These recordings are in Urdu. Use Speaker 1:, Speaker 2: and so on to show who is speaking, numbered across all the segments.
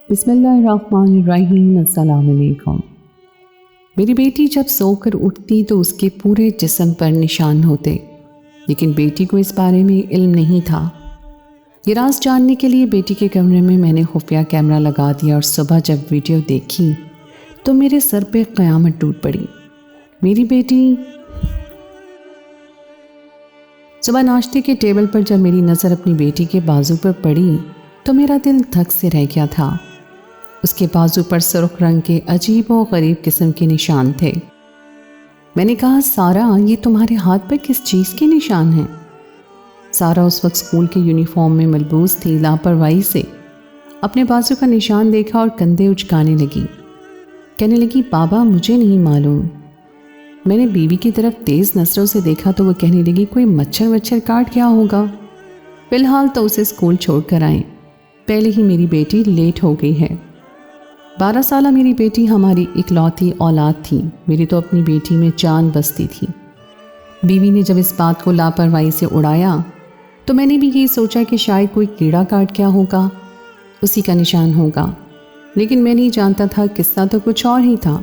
Speaker 1: بسم اللہ الرحمن الرحیم۔ السلام علیکم۔ میری بیٹی جب سو کر اٹھتی تو اس کے پورے جسم پر نشان ہوتے، لیکن بیٹی کو اس بارے میں علم نہیں تھا۔ یہ راز جاننے کے لیے بیٹی کے کمرے میں میں نے خفیہ کیمرہ لگا دیا اور صبح جب ویڈیو دیکھی تو میرے سر پہ قیامت ٹوٹ پڑی۔ میری بیٹی صبح ناشتے کے ٹیبل پر جب میری نظر اپنی بیٹی کے بازو پر پڑی تو میرا دل دھک سے رہ گیا تھا۔ اس کے بازو پر سرخ رنگ کے عجیب و غریب قسم کے نشان تھے۔ میں نے کہا، سارا، یہ تمہارے ہاتھ پر کس چیز کے نشان ہیں؟ سارا اس وقت اسکول کے یونیفارم میں ملبوس تھی۔ لاپرواہی سے اپنے بازو کا نشان دیکھا اور کندھے اچکانے لگی۔ کہنے لگی، بابا مجھے نہیں معلوم۔ میں نے بیوی کی طرف تیز نظروں سے دیکھا تو وہ کہنے لگی، کوئی مچھر کاٹ گیا ہوگا۔ فی الحال تو اسے اسکول چھوڑ کر آئیں، پہلے ہی میری بیٹی لیٹ ہو گئی ہے۔ 12 سالہ میری بیٹی ہماری اکلوتی اولاد تھی۔ میری تو اپنی بیٹی میں جان بستی تھی۔ بیوی نے جب اس بات کو لاپرواہی سے اڑایا تو میں نے بھی یہی سوچا کہ شاید کوئی کیڑا کاٹ گیا ہوگا، اسی کا نشان ہوگا، لیکن میں نہیں جانتا تھا قصہ تو کچھ اور ہی تھا۔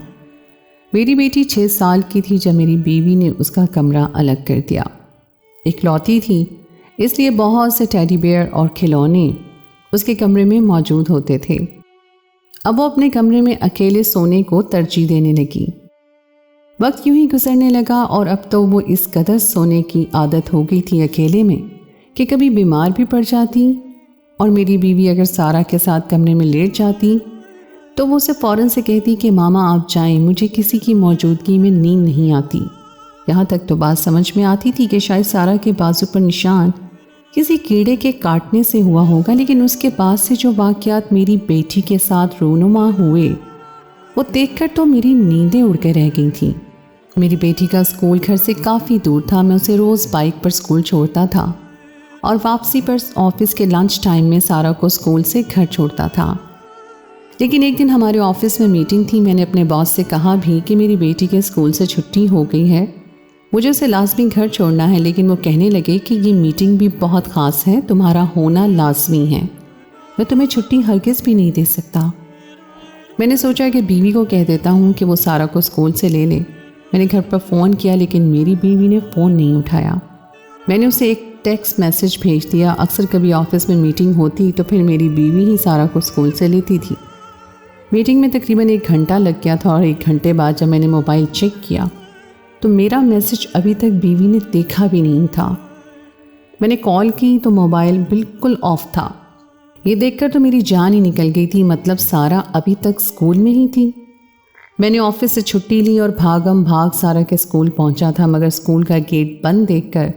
Speaker 1: میری بیٹی 6 سال کی تھی جب میری بیوی نے اس کا کمرہ الگ کر دیا۔ اکلوتی تھی، اس لیے بہت سے ٹیڈی بیئر اور کھلونے اس کے کمرے میں موجود ہوتے تھے۔ اب وہ اپنے کمرے میں اکیلے سونے کو ترجیح دینے لگی۔ وقت یوں ہی گزرنے لگا اور اب تو وہ اس قدر سونے کی عادت ہو گئی تھی اکیلے میں کہ کبھی بیمار بھی پڑ جاتی، اور میری بیوی اگر سارا کے ساتھ کمرے میں لیٹ جاتی تو وہ اسے فوراً سے کہتی کہ ماما آپ جائیں، مجھے کسی کی موجودگی میں نیند نہیں آتی۔ یہاں تک تو بات سمجھ میں آتی تھی کہ شاید سارا کے بازو پر نشان کسی کیڑے کے کاٹنے سے ہوا ہوگا، لیکن اس کے بعد سے جو واقعات میری بیٹی کے ساتھ رونما ہوئے وہ دیکھ کر تو میری نیندیں اڑ کے رہ گئی تھیں۔ میری بیٹی کا اسکول گھر سے کافی دور تھا۔ میں اسے روز بائک پر اسکول چھوڑتا تھا اور واپسی پر آفس کے لنچ ٹائم میں سارا کو اسکول سے گھر چھوڑتا تھا۔ لیکن ایک دن ہمارے آفس میں میٹنگ تھی۔ میں نے اپنے باس سے کہا بھی کہ میری بیٹی کے اسکول سے چھٹی ہو گئی ہے، مجھے اسے لازمی گھر چھوڑنا ہے، لیکن وہ کہنے لگے کہ یہ میٹنگ بھی بہت خاص ہے، تمہارا ہونا لازمی ہے، میں تمہیں چھٹی ہرگز بھی نہیں دے سکتا۔ میں نے سوچا کہ بیوی کو کہہ دیتا ہوں کہ وہ سارا کو اسکول سے لے لے۔ میں نے گھر پر فون کیا لیکن میری بیوی نے فون نہیں اٹھایا۔ میں نے اسے ایک ٹیکسٹ میسج بھیج دیا۔ اکثر کبھی آفس میں میٹنگ ہوتی تو پھر میری بیوی ہی سارا کو اسکول سے لیتی تھی۔ میٹنگ میں تقریباً 1 گھنٹہ لگ گیا تھا اور 1 گھنٹے بعد جب میں نے موبائل چیک کیا تو میرا میسج ابھی تک بیوی نے دیکھا بھی نہیں تھا۔ میں نے کال کی تو موبائل بالکل آف تھا۔ یہ دیکھ کر تو میری جان ہی نکل گئی تھی، مطلب سارا ابھی تک اسکول میں ہی تھی۔ میں نے آفس سے چھٹی لی اور بھاگم بھاگ سارا کے اسکول پہنچا تھا، مگر اسکول کا گیٹ بند دیکھ کر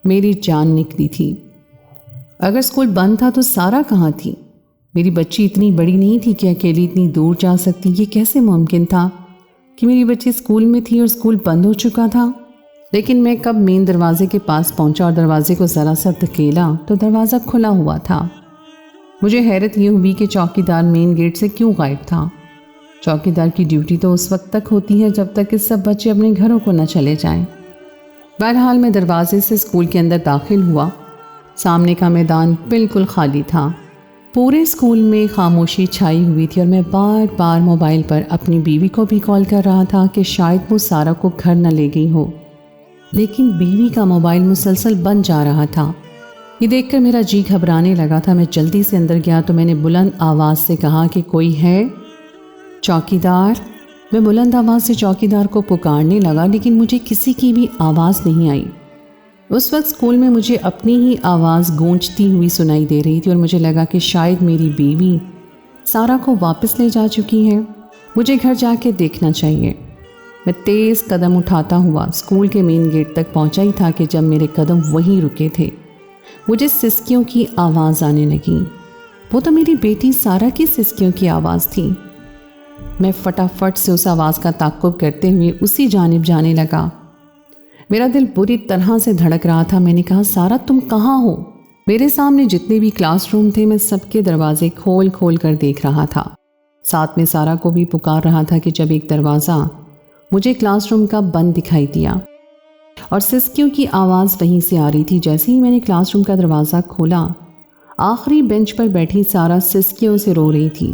Speaker 1: میری جان نکلی تھی۔ اگر اسکول بند تھا تو سارا کہاں تھی؟ میری بچی اتنی بڑی نہیں تھی کہ اکیلی اتنی دور جا سکتی۔ یہ کیسے ممکن تھا کہ میری بچی اسکول میں تھی اور اسکول بند ہو چکا تھا؟ لیکن میں کب مین دروازے کے پاس پہنچا اور دروازے کو ذرا سا دھکیلا تو دروازہ کھلا ہوا تھا۔ مجھے حیرت یہ ہوئی کہ چوکیدار مین گیٹ سے کیوں غائب تھا؟ چوکیدار کی ڈیوٹی تو اس وقت تک ہوتی ہے جب تک کہ سب بچے اپنے گھروں کو نہ چلے جائیں۔ بہرحال میں دروازے سے اسکول کے اندر داخل ہوا۔ سامنے کا میدان بالکل خالی تھا۔ پورے اسکول میں خاموشی چھائی ہوئی تھی اور میں بار بار موبائل پر اپنی بیوی کو بھی کال کر رہا تھا کہ شاید وہ سارا کو گھر نہ لے گئی ہو، لیکن بیوی کا موبائل مسلسل بند جا رہا تھا۔ یہ دیکھ کر میرا جی گھبرانے لگا تھا۔ میں جلدی سے اندر گیا تو میں نے بلند آواز سے کہا کہ کوئی ہے؟ چوکیدار؟ میں بلند آواز سے چوکیدار کو پکارنے لگا لیکن مجھے کسی کی بھی آواز نہیں آئی۔ اس وقت اسکول میں مجھے اپنی ہی آواز گونجتی ہوئی سنائی دے رہی تھی اور مجھے لگا کہ شاید میری بیوی سارا کو واپس لے جا چکی ہے۔ مجھے گھر جا کے دیکھنا چاہیے۔ میں تیز قدم اٹھاتا ہوا اسکول کے مین گیٹ تک پہنچا ہی تھا کہ جب میرے قدم وہیں رکے تھے مجھے سسکیوں کی آواز آنے لگی۔ وہ تو میری بیٹی سارا کی سسکیوں کی آواز تھی۔ میں فٹافٹ سے اس آواز کا تعقب کرتے ہوئے اسی جانب جانے لگا۔ میرا دل بری طرح سے دھڑک رہا تھا۔ میں نے کہا، سارا تم کہاں ہو؟ میرے سامنے جتنے بھی کلاس روم تھے میں سب کے دروازے کھول کھول کر دیکھ رہا تھا، ساتھ میں سارا کو بھی پکار رہا تھا کہ جب ایک دروازہ مجھے کلاس روم کا بند دکھائی دیا اور سسکیوں کی آواز وہیں سے آ رہی تھی۔ جیسے ہی میں نے کلاس روم کا دروازہ کھولا، آخری بینچ پر بیٹھی سارا سسکیوں سے رو رہی تھی۔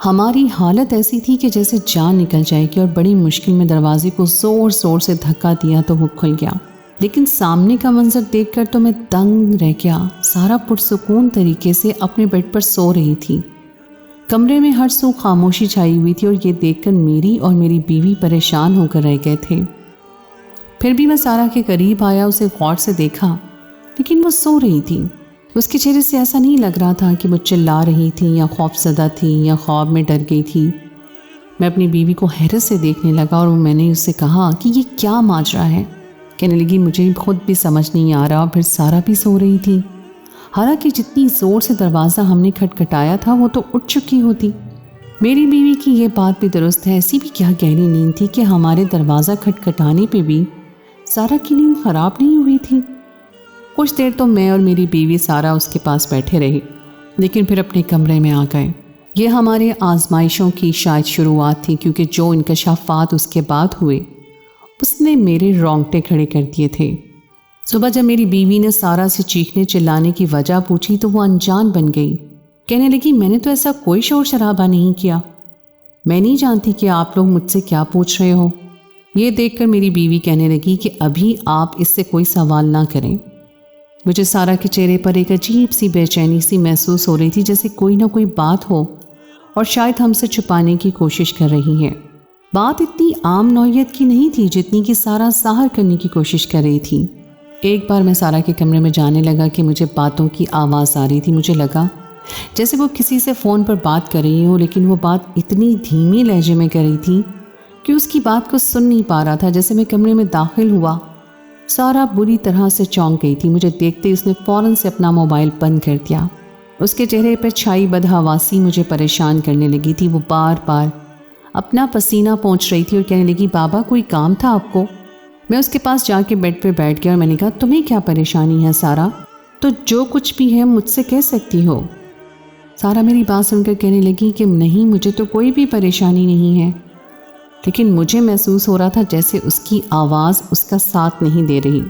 Speaker 1: ہماری حالت ایسی تھی کہ جیسے جان نکل جائے گی، اور بڑی مشکل میں دروازے کو زور زور سے دھکا دیا تو وہ کھل گیا، لیکن سامنے کا منظر دیکھ کر تو میں دنگ رہ گیا۔ سارا پرسکون طریقے سے اپنے بیڈ پر سو رہی تھی۔ کمرے میں ہر سو خاموشی چھائی ہوئی تھی، اور یہ دیکھ کر میری اور میری بیوی پریشان ہو کر رہ گئے تھے۔ پھر بھی میں سارا کے قریب آیا، اسے غور سے دیکھا، لیکن وہ سو رہی تھی۔ اس کے چہرے سے ایسا نہیں لگ رہا تھا کہ وہ چلا رہی تھی یا خوف زدہ تھی یا خواب میں ڈر گئی تھی۔ میں اپنی بیوی کو حیرت سے دیکھنے لگا، اور میں نے اس سے کہا کہ یہ کیا ماجرا ہے؟ کہنے لگی مجھے خود بھی سمجھ نہیں آ رہا۔ پھر سارا بھی سو رہی تھی، حالانکہ جتنی زور سے دروازہ ہم نے کھٹکھٹایا تھا وہ تو اٹھ چکی ہوتی۔ میری بیوی کی یہ بات بھی درست ہے، ایسی بھی کیا گہری نیند تھی کہ ہمارے دروازہ کھٹکھٹانے پہ بھی سارا کی نیند خراب نہیں ہوئی تھی۔ کچھ دیر تو میں اور میری بیوی سارا اس کے پاس بیٹھے رہے، لیکن پھر اپنے کمرے میں آ گئے۔ یہ ہمارے آزمائشوں کی شاید شروعات تھی، کیونکہ جو انکشافات اس کے بعد ہوئے اس نے میرے رونگٹے کھڑے کر دیے تھے۔ صبح جب میری بیوی نے سارا سے چیخنے چلانے کی وجہ پوچھی تو وہ انجان بن گئی، کہنے لگی میں نے تو ایسا کوئی شور شرابہ نہیں کیا، میں نہیں جانتی کہ آپ لوگ مجھ سے کیا پوچھ رہے ہو۔ یہ دیکھ کر میری بیوی کہنے لگی کہ ابھی آپ اس سے کوئی سوال نہ کریں۔ مجھے سارا کے چہرے پر ایک عجیب سی بے چینی سی محسوس ہو رہی تھی، جیسے کوئی نہ کوئی بات ہو اور شاید ہم سے چھپانے کی کوشش کر رہی ہے۔ بات اتنی عام نوعیت کی نہیں تھی جتنی کہ سارا ظاہر کرنے کی کوشش کر رہی تھی۔ ایک بار میں سارا کے کمرے میں جانے لگا کہ مجھے باتوں کی آواز آ رہی تھی۔ مجھے لگا جیسے وہ کسی سے فون پر بات کر رہی ہو، لیکن وہ بات اتنی دھیمی لہجے میں کر رہی تھی کہ اس کی بات کو سن نہیں پا رہا تھا۔ جیسے میں کمرے میں داخل ہوا، سارا بری طرح سے چونک گئی تھی۔ مجھے دیکھتے اس نے فوراً سے اپنا موبائل بند کر دیا۔ اس کے چہرے پر چھائی بدحواسی مجھے پریشان کرنے لگی تھی۔ وہ بار بار اپنا پسینہ پونچھ رہی تھی اور کہنے لگی بابا کوئی کام تھا آپ کو؟ میں اس کے پاس جا کے بیڈ پہ بیٹھ گیا اور میں نے کہا تمہیں کیا پریشانی ہے سارا؟ تو جو کچھ بھی ہے مجھ سے کہہ سکتی ہو۔ سارا میری بات سن کر کہنے لگی کہ نہیں مجھے تو کوئی بھی پریشانی نہیں ہے، لیکن مجھے محسوس ہو رہا تھا جیسے اس کی آواز اس کا ساتھ نہیں دے رہی۔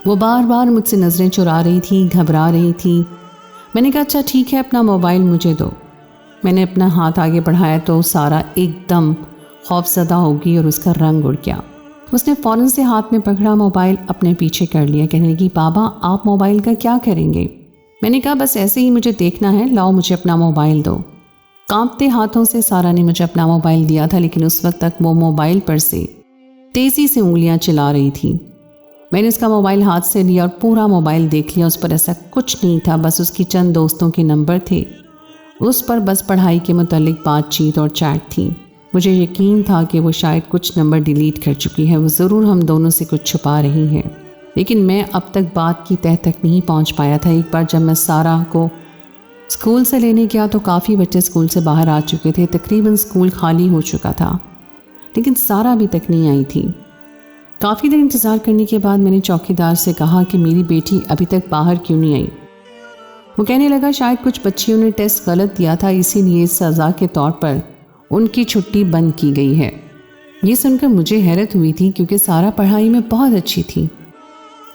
Speaker 1: وہ بار بار مجھ سے نظریں چرا رہی تھی، گھبرا رہی تھی۔ میں نے کہا اچھا ٹھیک ہے اپنا موبائل مجھے دو۔ میں نے اپنا ہاتھ آگے بڑھایا تو سارا ایک دم خوف زدہ ہو گئی اور اس کا رنگ اڑ گیا۔ اس نے فوراً سے ہاتھ میں پکڑا موبائل اپنے پیچھے کر لیا، کہنے لگی بابا آپ موبائل کا کیا کریں گے؟ میں نے کہا بس ایسے ہی مجھے دیکھنا ہے، لاؤ مجھے اپنا موبائل دو۔ کانپتے ہاتھوں سے سارا نے مجھے اپنا موبائل دیا تھا، لیکن اس وقت تک وہ موبائل پر سے تیزی سے انگلیاں چلا رہی تھی۔ میں نے اس کا موبائل ہاتھ سے لیا اور پورا موبائل دیکھ لیا۔ اس پر ایسا کچھ نہیں تھا، بس اس کی چند دوستوں کے نمبر تھے۔ اس پر بس پڑھائی کے متعلق بات چیت اور چیٹ تھی۔ مجھے یقین تھا کہ وہ شاید کچھ نمبر ڈیلیٹ کر چکی ہے، وہ ضرور ہم دونوں سے کچھ چھپا رہی ہے، لیکن میں اب تک بات کی تہ تک نہیں پہنچ پایا تھا۔ ایک بار جب میں سارا کو اسکول سے لینے گیا تو کافی بچے اسکول سے باہر آ چکے تھے، تقریباً اسکول خالی ہو چکا تھا، لیکن سارا ابھی تک نہیں آئی تھی۔ کافی دیر انتظار کرنے کے بعد میں نے چوکیدار سے کہا کہ میری بیٹی ابھی تک باہر کیوں نہیں آئی؟ وہ کہنے لگا شاید کچھ بچیوں نے ٹیسٹ غلط دیا تھا، اسی لیے سزا کے طور پر ان کی چھٹی بند کی گئی ہے۔ یہ سن کر مجھے حیرت ہوئی تھی، کیونکہ سارا پڑھائی میں بہت اچھی تھی،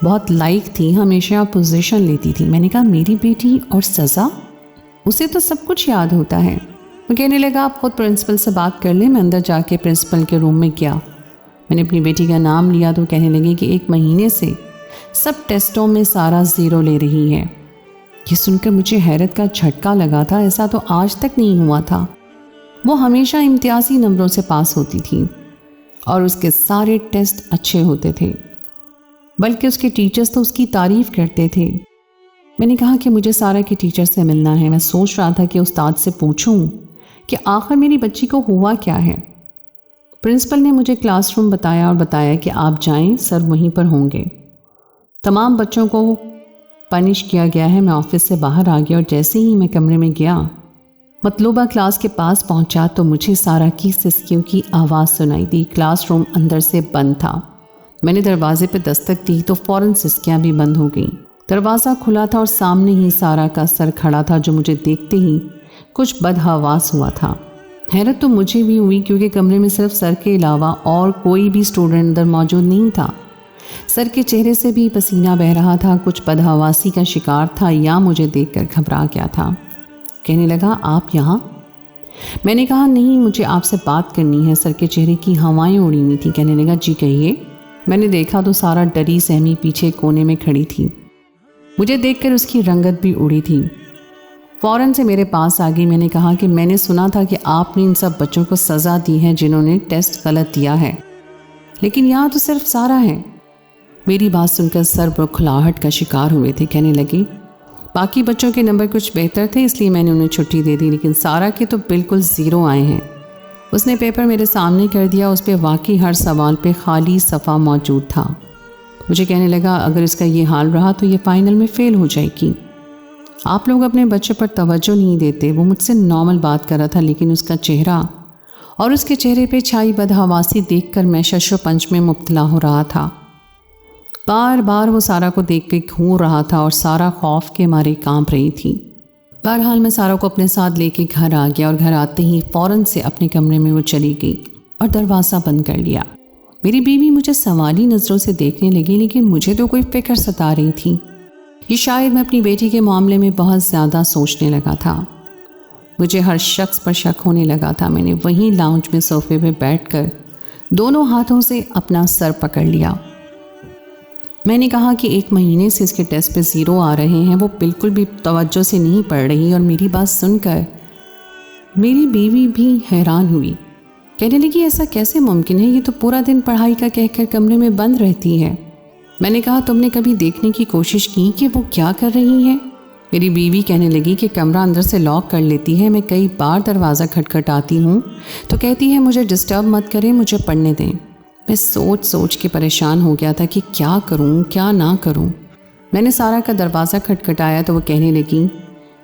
Speaker 1: بہت لائق تھی، ہمیشہ پوزیشن لیتی تھی۔ میں نے کہا میری بیٹی اور سزا؟ اسے تو سب کچھ یاد ہوتا ہے۔ وہ کہنے لگا آپ خود پرنسپل سے بات کر لیں۔ میں اندر جا کے پرنسپل کے روم میں گیا، میں نے اپنی بیٹی کا نام لیا تو کہنے لگے کہ 1 مہینے سے سب ٹیسٹوں میں سارا 0 لے رہی ہے۔ یہ سن کر مجھے حیرت کا جھٹکا لگا تھا، ایسا تو آج تک نہیں ہوا تھا۔ وہ ہمیشہ امتیازی نمبروں سے پاس ہوتی تھی اور اس کے سارے ٹیسٹ اچھے ہوتے تھے، بلکہ اس کے ٹیچرز تو اس کی تعریف کرتے تھے۔ میں نے کہا کہ مجھے سارا کے ٹیچر سے ملنا ہے۔ میں سوچ رہا تھا کہ استاد سے پوچھوں کہ آخر میری بچی کو ہوا کیا ہے۔ پرنسپل نے مجھے کلاس روم بتایا اور بتایا کہ آپ جائیں، سر وہیں پر ہوں گے۔ تمام بچوں کو پنش کیا گیا ہے۔ میں آفس سے باہر آ گیا اور جیسے ہی میں کمرے میں گیا، مطلوبہ کلاس کے پاس پہنچا تو مجھے سارا کی سسکیوں کی آواز سنائی دی۔ کلاس روم اندر سے بند تھا۔ میں نے دروازے پہ دستک دی تو فوراً سسکیاں بھی بند ہو گئیں۔ دروازہ کھلا تھا اور سامنے ہی سارا کا سر کھڑا تھا، جو مجھے دیکھتے ہی کچھ بدحواس ہوا تھا۔ حیرت تو مجھے بھی ہوئی، کیونکہ کمرے میں صرف سر کے علاوہ اور کوئی بھی اسٹوڈنٹ اندر موجود نہیں تھا۔ سر کے چہرے سے بھی پسینہ بہہ رہا تھا، کچھ بدحواسی کا شکار تھا یا مجھے دیکھ کر گھبرا گیا تھا۔ کہنے لگا آپ یہاں؟ میں نے کہا نہیں، مجھے آپ سے بات کرنی ہے۔ سر کے چہرے کی ہوائیں اڑی ہوئی تھیں۔ کہنے لگا جی کہیے۔ میں نے دیکھا تو سارا ڈری سہمی پیچھے کونے میں کھڑی تھی۔ مجھے دیکھ کر اس کی رنگت بھی اڑی تھی۔ فوراً سے میرے پاس آ گئی۔ میں نے کہا کہ میں نے سنا تھا کہ آپ نے ان سب بچوں کو سزا دی ہے جنہوں نے ٹیسٹ غلط دیا ہے، لیکن یہاں تو صرف سارا ہے۔ میری بات سن کر سر بڑکھلاہٹ کا شکار ہوئے تھے۔ کہنے لگی باقی بچوں کے نمبر کچھ بہتر تھے اس لیے میں نے انہیں چھٹی دے دی، لیکن سارا کے تو بالکل 0 آئے ہیں۔ اس نے پیپر میرے سامنے کر دیا۔ اس پہ واقعی ہر سوال پہ خالی صفحہ موجود تھا۔ مجھے کہنے لگا اگر اس کا یہ حال رہا تو یہ فائنل میں فیل ہو جائے گی۔ آپ لوگ اپنے بچے پر توجہ نہیں دیتے۔ وہ مجھ سے نارمل بات کر رہا تھا، لیکن اس کا چہرہ اور اس کے چہرے پہ چھائی بدحواسی دیکھ کر میں شش و پنج میں مبتلا ہو رہا تھا۔ بار بار وہ سارا کو دیکھ کے گھور رہا تھا اور سارا خوف کے مارے کانپ رہی تھی۔ بہرحال میں سارا کو اپنے ساتھ لے کے گھر آ گیا اور گھر آتے ہی فوراً سے اپنے کمرے میں وہ چلی گئی اور دروازہ بند کر لیا۔ میری بیوی مجھے سوالی نظروں سے دیکھنے لگی، لیکن مجھے تو کوئی فکر ستا رہی تھی۔ یہ شاید میں اپنی بیٹی کے معاملے میں بہت زیادہ سوچنے لگا تھا۔ مجھے ہر شخص پر شک ہونے لگا تھا۔ میں نے وہیں لاؤنج میں صوفے پہ بیٹھ کر دونوں ہاتھوں سے اپنا سر پکڑ لیا۔ میں نے کہا کہ 1 مہینے سے اس کے ٹیسٹ پہ 0 آ رہے ہیں، وہ بالکل بھی توجہ سے نہیں پڑھ رہی۔ اور میری بات سن کر میری بیوی بھی حیران ہوئی۔ کہنے لگی ایسا کیسے ممکن ہے؟ یہ تو پورا دن پڑھائی کا کہہ کر کمرے میں بند رہتی ہے۔ میں نے کہا تم نے کبھی دیکھنے کی کوشش کی کہ وہ کیا کر رہی ہے؟ میری بیوی کہنے لگی کہ کمرہ اندر سے لاک کر لیتی ہے، میں کئی بار دروازہ کھٹکھٹاتی ہوں تو کہتی ہے مجھے ڈسٹرب مت کریں، مجھے پڑھنے دیں۔ میں سوچ سوچ کے پریشان ہو گیا تھا کہ کیا کروں کیا نہ کروں۔ میں نے سارا کا دروازہ کھٹکھٹایا تو وہ کہنے لگی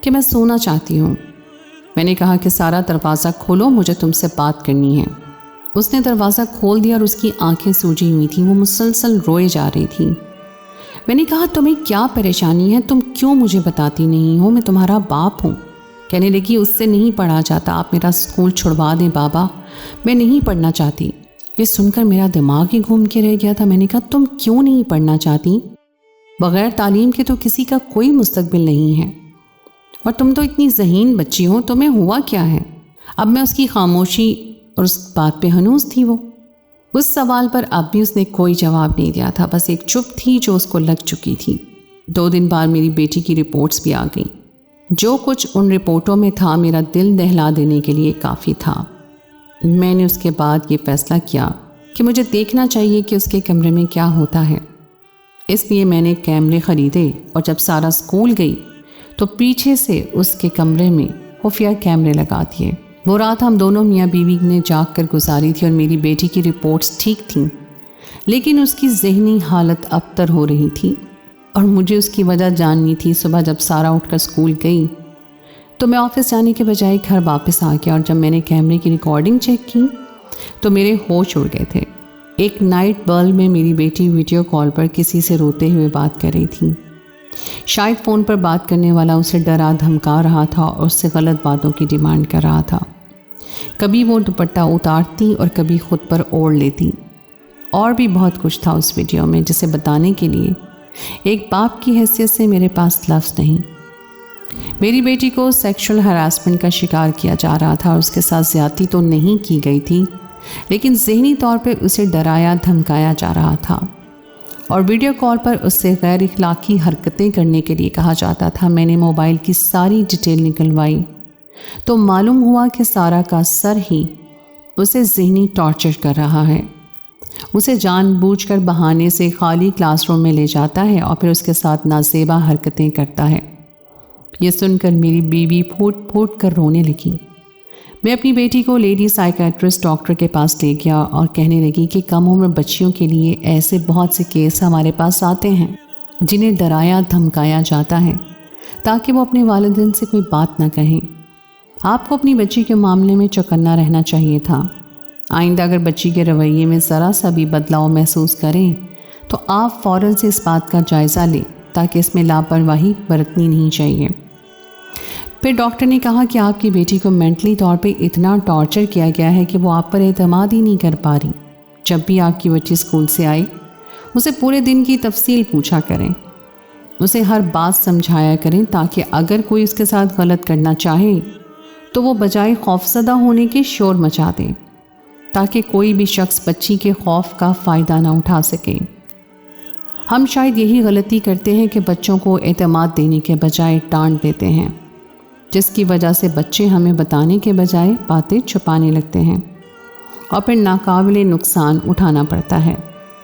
Speaker 1: کہ میں سونا چاہتی ہوں۔ میں نے کہا کہ سارا دروازہ کھولو، مجھے تم سے بات کرنی ہے۔ اس نے دروازہ کھول دیا اور اس کی آنکھیں سوجی ہوئی تھیں، وہ مسلسل روئے جا رہی تھی۔ میں نے کہا تمہیں کیا پریشانی ہے؟ تم کیوں مجھے بتاتی نہیں ہو؟ میں تمہارا باپ ہوں۔ کہنے لگی اس سے نہیں پڑھا جاتا، آپ میرا اسکول چھڑوا دیں بابا، میں نہیں پڑھنا چاہتی۔ یہ سن کر میرا دماغ ہی گھوم کے رہ گیا تھا۔ میں نے کہا تم کیوں نہیں پڑھنا چاہتی؟ بغیر تعلیم کے تو کسی کا کوئی مستقبل نہیں ہے، اور تم تو اتنی ذہین بچی ہو، تمہیں ہوا کیا ہے؟ اب میں اس کی خاموشی اور اس بات پہ ہنوز تھی۔ وہ اس سوال پر اب بھی اس نے کوئی جواب نہیں دیا تھا، بس ایک چپ تھی جو اس کو لگ چکی تھی۔ 2 دن بعد میری بیٹی کی رپورٹس بھی آ گئیں۔ جو کچھ ان رپورٹوں میں تھا میرا دل دہلا دینے کے لیے کافی تھا۔ میں نے اس کے بعد یہ فیصلہ کیا کہ مجھے دیکھنا چاہیے کہ اس کے کمرے میں کیا ہوتا ہے۔ اس لیے میں نے کیمرے خریدے اور جب سارا اسکول گئی تو پیچھے سے اس کے کمرے میں خفیہ کیمرے لگا دیے۔ وہ رات ہم دونوں میاں بیوی نے جاگ کر گزاری تھی اور میری بیٹی کی رپورٹس ٹھیک تھیں، لیکن اس کی ذہنی حالت ابتر ہو رہی تھی اور مجھے اس کی وجہ جاننی تھی۔ صبح جب سارا اٹھ کر اسکول گئی تو میں آفس جانے کے بجائے گھر واپس آ گیا، اور جب میں نے کیمرے کی ریکارڈنگ چیک کی تو میرے ہوش اڑ گئے تھے۔ ایک نائٹ بلب میں میری بیٹی ویڈیو کال پر کسی سے روتے ہوئے بات کر رہی تھی۔ شاید فون پر بات کرنے والا اسے ڈرا دھمکا رہا تھا اور اس سے غلط باتوں کی ڈیمانڈ کر رہا تھا۔ کبھی وہ دوپٹہ اتارتی اور کبھی خود پر اوڑھ لیتی۔ اور بھی بہت کچھ تھا اس ویڈیو میں جسے بتانے کے لیے ایک باپ کی حیثیت سے میرے پاس لفظ نہیں۔ میری بیٹی کو سیکشل ہراسمنٹ کا شکار کیا جا رہا تھا، اور اس کے ساتھ زیادتی تو نہیں کی گئی تھی، لیکن ذہنی طور پہ اسے ڈرایا دھمکایا جا رہا تھا، اور ویڈیو کال پر اس سے غیر اخلاقی حرکتیں کرنے کے لیے کہا جاتا تھا۔ میں نے موبائل کی ساری ڈیٹیل نکلوائی تو معلوم ہوا کہ سارا کا سر ہی اسے ذہنی ٹارچر کر رہا ہے۔ اسے جان بوجھ کر بہانے سے خالی کلاس روم میں لے جاتا ہے اور پھر اس کے ساتھ نازیبا حرکتیں کرتا ہے۔ یہ سن کر میری بیوی پھوٹ پھوٹ کر رونے لگی۔ میں اپنی بیٹی کو لیڈی سائیکیٹرسٹ ڈاکٹر کے پاس لے گیا اور کہنے لگی کہ کم عمر بچیوں کے لیے ایسے بہت سے کیس ہمارے پاس آتے ہیں جنہیں ڈرایا دھمکایا جاتا ہے تاکہ وہ اپنے والدین سے کوئی بات نہ کہیں۔ آپ کو اپنی بچی کے معاملے میں چوکنا رہنا چاہیے تھا۔ آئندہ اگر بچی کے رویے میں ذرا سا بھی بدلاؤ محسوس کریں تو آپ فوراً سے اس بات کا جائزہ لیں تاکہ اس میں لاپرواہی برتنی نہیں چاہیے۔ پھر ڈاکٹر نے کہا کہ آپ کی بیٹی کو مینٹلی طور پہ اتنا ٹارچر کیا گیا ہے کہ وہ آپ پر اعتماد ہی نہیں کر پا رہی۔ جب بھی آپ کی بچی اسکول سے آئی اسے پورے دن کی تفصیل پوچھا کریں، اسے ہر بات سمجھایا کریں تاکہ اگر کوئی اس کے ساتھ غلط کرنا چاہے تو وہ بجائے خوفزدہ ہونے کے شور مچا دے تاکہ کوئی بھی شخص بچی کے خوف کا فائدہ نہ اٹھا سکے۔ ہم شاید یہی غلطی کرتے ہیں کہ بچوں کو اعتماد دینے کے بجائے ڈانٹ دیتے ہیں، جس کی وجہ سے بچے ہمیں بتانے کے بجائے باتیں چھپانے لگتے ہیں اور پھر ناقابل نقصان اٹھانا پڑتا ہے۔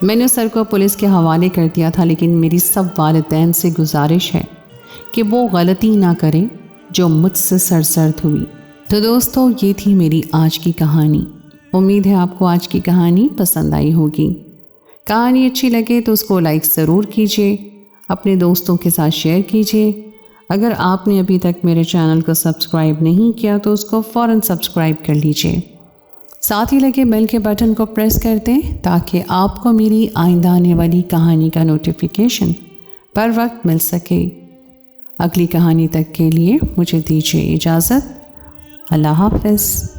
Speaker 1: میں نے سر کو پولیس کے حوالے کر دیا تھا، لیکن میری سب والدین سے گزارش ہے کہ وہ غلطی نہ کریں جو مجھ سے سرزد ہوئی۔ تو دوستو، یہ تھی میری آج کی کہانی۔ امید ہے آپ کو آج کی کہانی پسند آئی ہوگی۔ کہانی اچھی لگے تو اس کو لائک ضرور کیجیے، اپنے دوستوں کے ساتھ شیئر کیجیے۔ اگر آپ نے ابھی تک میرے چینل کو سبسکرائب نہیں کیا تو اس کو فوراً سبسکرائب کر لیجیے، ساتھ ہی لگے بیل کے بٹن کو پریس کر دیں تاکہ آپ کو میری آئندہ آنے والی کہانی کا نوٹیفیکیشن پر وقت مل سکے۔ اگلی کہانی تک کے لیے مجھے دیجیے اجازت۔ اللہ حافظ۔